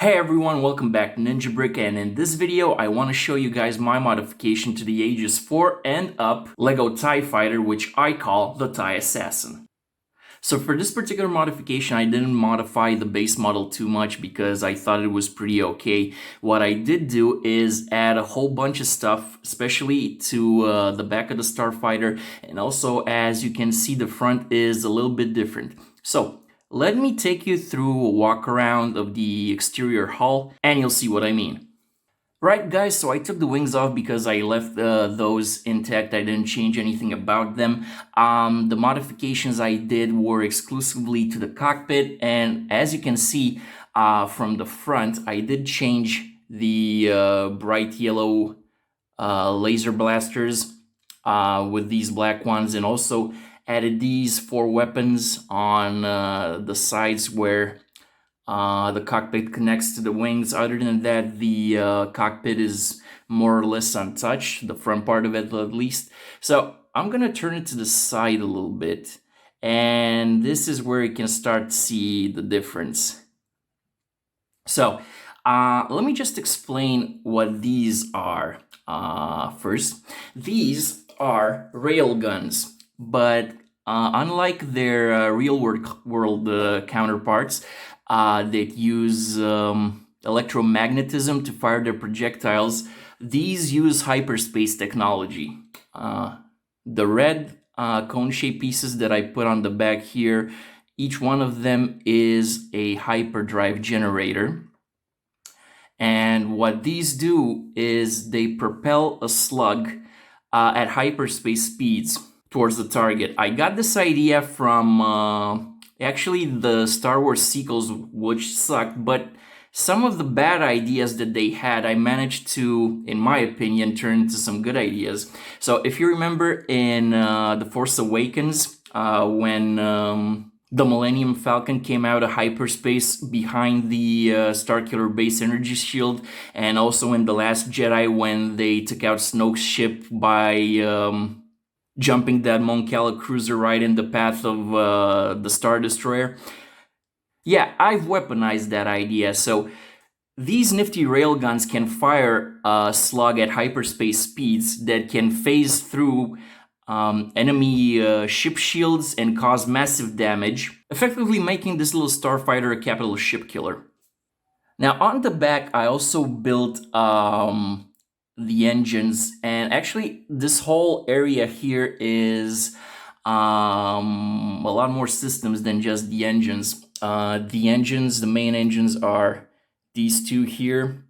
Hey everyone, welcome back to Ninja Brick, and in this video I want to show you guys my modification to the ages 4 and up LEGO TIE Fighter, which I call the TIE Assassin. So for this particular modification, I didn't modify the base model too much because I thought it was pretty okay. What I did do is add a whole bunch of stuff, especially to the back of the Starfighter, and also as you can see the front is a little bit different. So let me take you through a walk around of the exterior hull and you'll see what I mean. Right guys, so I took the wings off because I left those intact. I didn't change anything about them. The modifications I did were exclusively to the cockpit, and as you can see from the front, I did change the bright yellow laser blasters with these black ones, and also added these 4 weapons on the sides where the cockpit connects to the wings. Other than that, the cockpit is more or less untouched, the front part of it at least. So I'm gonna turn it to the side a little bit, and this is where you can start to see the difference. So let me just explain what these are. First, these are rail guns, but unlike their real-world counterparts that use electromagnetism to fire their projectiles, these use hyperspace technology. The red cone-shaped pieces that I put on the back here, each one of them is a hyperdrive generator. And what these do is they propel a slug at hyperspace speeds towards the target. I got this idea from actually the Star Wars sequels, which sucked, but some of the bad ideas that they had, I managed to, in my opinion, turn into some good ideas. So if you remember in The Force Awakens, when the Millennium Falcon came out of hyperspace behind the Starkiller base energy shield, and also in The Last Jedi when they took out Snoke's ship by jumping that Mon Cala cruiser right in the path of the Star Destroyer. Yeah, I've weaponized that idea. So these nifty railguns can fire a slug at hyperspace speeds that can phase through enemy ship shields and cause massive damage, effectively making this little starfighter a capital ship killer. Now on the back, I also built the engines, and actually this whole area here is a lot more systems than just the engines. The main engines are these two here.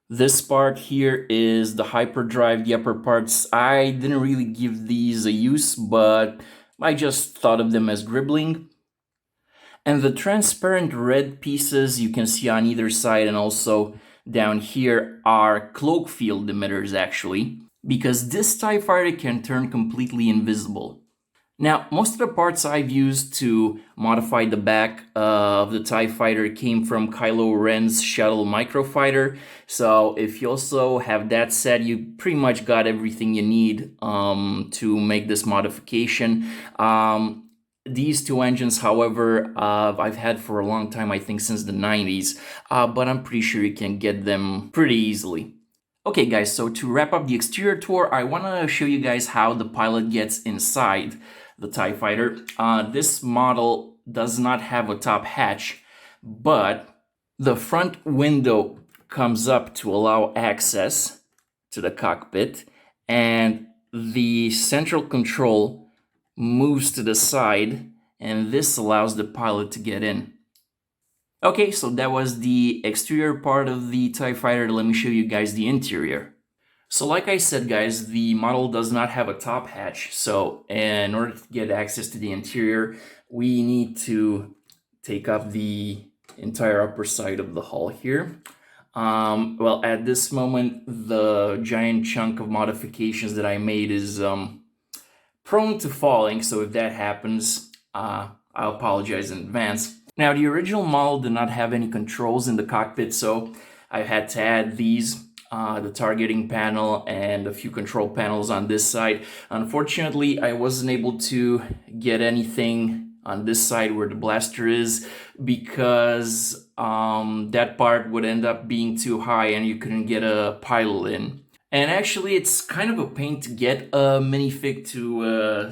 This part here is the hyperdrive, the upper parts. I didn't really give these a use, but I just thought of them as dribbling. And the transparent red pieces you can see on either side and also down here are cloak field emitters, actually, because this TIE Fighter can turn completely invisible. Now, most of the parts I've used to modify the back of the TIE Fighter came from Kylo Ren's shuttle microfighter. So if you also have that set, you pretty much got everything you need to make this modification. These two engines, however, I've had for a long time, I think since the 90s, but I'm pretty sure you can get them pretty easily. Okay guys, so to wrap up the exterior tour, I want to show you guys how the pilot gets inside the TIE Fighter. This model does not have a top hatch, but the front window comes up to allow access to the cockpit, and the central control moves to the side, and this allows the pilot to get in. Okay, so that was the exterior part of the TIE Fighter. Let me show you guys the interior. So like I said, guys, the model does not have a top hatch. So in order to get access to the interior, we need to take up the entire upper side of the hull here. Well, at this moment, the giant chunk of modifications that I made is prone to falling. So if that happens, I apologize in advance. Now, the original model did not have any controls in the cockpit, so I had to add these. The targeting panel and a few control panels on this side. Unfortunately, I wasn't able to get anything on this side where the blaster is, because that part would end up being too high and you couldn't get a pilot in. And actually, it's kind of a pain to get a minifig to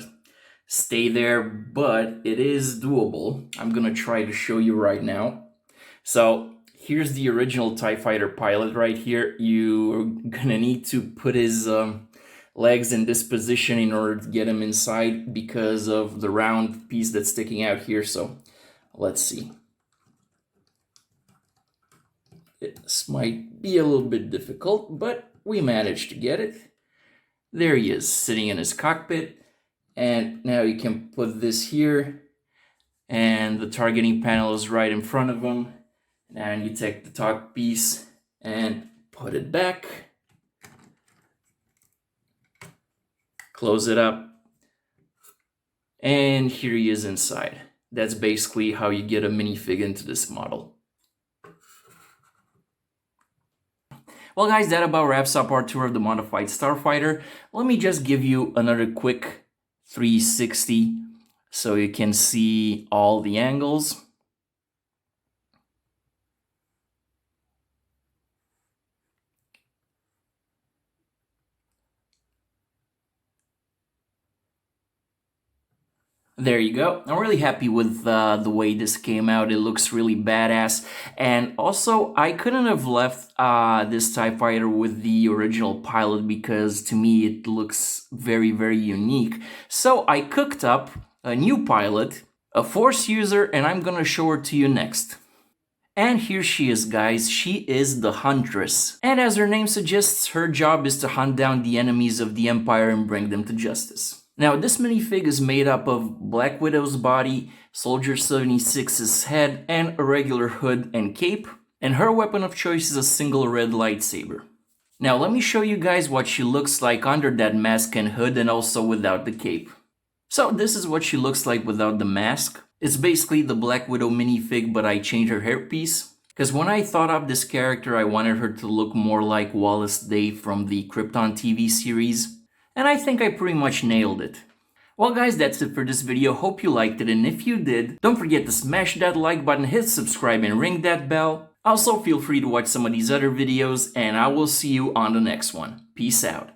stay there, but it is doable. I'm gonna try to show you right now. So here's the original TIE Fighter pilot right here. You're gonna need to put his legs in this position in order to get him inside because of the round piece that's sticking out here. So let's see. This might be a little bit difficult, but we managed to get it. There he is, sitting in his cockpit. And now you can put this here, and the targeting panel is right in front of him. And you take the top piece and put it back. Close it up. And here he is inside. That's basically how you get a minifig into this model. Well guys, that about wraps up our tour of the modified Starfighter. Let me just give you another quick 360 so you can see all the angles. There you go. I'm really happy with the way this came out. It looks really badass. And also, I couldn't have left this TIE Fighter with the original pilot because to me it looks very, very unique. So I cooked up a new pilot, a Force user, and I'm gonna show her to you next. And here she is, guys. She is the Huntress. And as her name suggests, her job is to hunt down the enemies of the Empire and bring them to justice. Now, this minifig is made up of Black Widow's body, Soldier 76's head, and a regular hood and cape, and her weapon of choice is a single red lightsaber. Now, let me show you guys what she looks like under that mask and hood, and also without the cape. So, this is what she looks like without the mask. It's basically the Black Widow minifig, but I changed her hairpiece. Because when I thought up this character, I wanted her to look more like Wallace Day from the Krypton TV series. And I think I pretty much nailed it. Well guys, that's it for this video. Hope you liked it, and if you did, don't forget to smash that like button, hit subscribe, and ring that bell. Also, feel free to watch some of these other videos, and I will see you on the next one. Peace out.